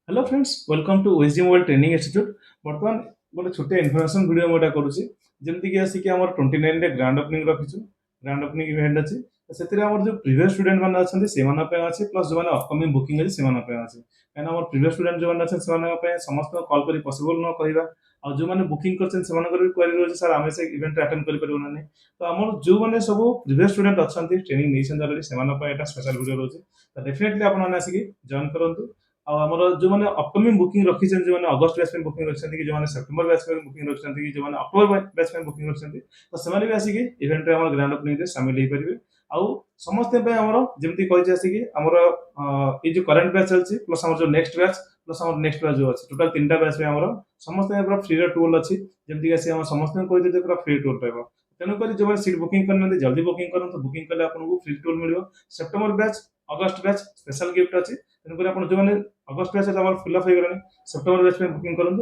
Hello friends, welcome to OSD mobile training institute. बर्तमान गोटे छोटे इनफॉरमेशन वीडियो मोटा करूची जेमति कि आसी कि हमर 29 रे ग्रांड ओपनिंग रखिछु। ग्रांड ओपनिंग इवेंट अछि तो सेतिरे हमर जो प्रीवियस स्टूडेंट माने अछंती सेमाना पे अछि प्लस जो माने अपकमिंग बुकिंग अछि सेमाना पे अछि। काना हमर प्रीवियस स्टूडेंट जो माने अछन सेमाना पे समस्त कॉल करी पॉसिबल न कहिबा और जो माने बुकिंग करछन सेमाना कर भी क्वेरी रहछि सर आमे से इवेंट अटेंड करि परबो ना नै। तो हमर जो माने सब प्रीवियस स्टूडेंट अछंती ट्रेनिंग नेसन ऑलरेडी सेमाना पे एटा स्पेशल वीडियो रहछि। तो डेफिनेटली आपण माने आसी कि जॉइन करंतु। ଆଉ ଆମର ଯୋଉମାନେ ଅପକମିଂ ବୁକିଂ ରଖିଛନ୍ତି, ଯୋଉମାନେ ଅଗଷ୍ଟ ବ୍ୟାଚ୍ ପାଇଁ ବୁକିଂ ରଖିଛନ୍ତି କି ଯୋଉମାନେ ସେପ୍ଟେମ୍ବର ବ୍ୟାଚ୍ ପାଇଁ ବୁକିଂ ରଖିଛନ୍ତି କି ଯୋଉମାନେ ଅକ୍ଟୋବର ବ୍ୟାଚ୍ ପାଇଁ ବୁକିଂ ରଖିଛନ୍ତି, ତ ସେମାନେ ବି ଆସିକି ଇଭେଣ୍ଟରେ ଆମର ଗ୍ରାଣ୍ଡ ଓପନିଂରେ ସାମିଲ ହେଇପାରିବେ। ଆଉ ସମସ୍ତଙ୍କ ପାଇଁ ଆମର ଯେମିତି କହିଛି ଆସିକି ଆମର ଏଇ ଯୋଉ କରେଣ୍ଟ ବ୍ୟାଚ୍ ଚାଲିଛି ପ୍ଲସ୍ ଆମର ଯୋଉ ନେକ୍ସଟ ବ୍ୟାଚ୍ ପ୍ଲସ୍ ଆମର ନେକ୍ସଟ ବ୍ୟାଚ୍ ଯୋଉ ଅଛି ଟୋଟାଲ ତିନିଟା ବ୍ୟାଚ୍ ପାଇଁ ଆମର ସମସ୍ତଙ୍କ ପୁରା ଫ୍ରିର ଟୁଲ ଅଛି। ଯେମିତିକି ଆସି ଆମର ସମସ୍ତଙ୍କୁ କହିଦେଇଛି ପୁରା ଫ୍ରି ଟୁଲ ରହିବ। ତେଣୁକରି ଯୋଉମାନେ ସିଟ୍ ବୁକିଂ କରିନାହାନ୍ତି ଜଲ୍ଦି ବୁକିଂ କରନ୍ତୁ। ବୁକିଂ କଲେ ଆପଣଙ୍କୁ ଫ୍ରି ଟୁଲ ମିଳିବ। September batch August batch special gift ଅଛି। ତେଣୁକରି ଆପଣ ଯୋଉମାନେ ଅଗଷ୍ଟ ବ୍ୟାଚ୍ ଆମର ଫିଲ୍ ଅପ୍ ହେଇଗଲାଣି ସେପ୍ଟେମ୍ବର ବ୍ୟାଚ୍ ପାଇଁ ବୁକିଂ କରନ୍ତୁ।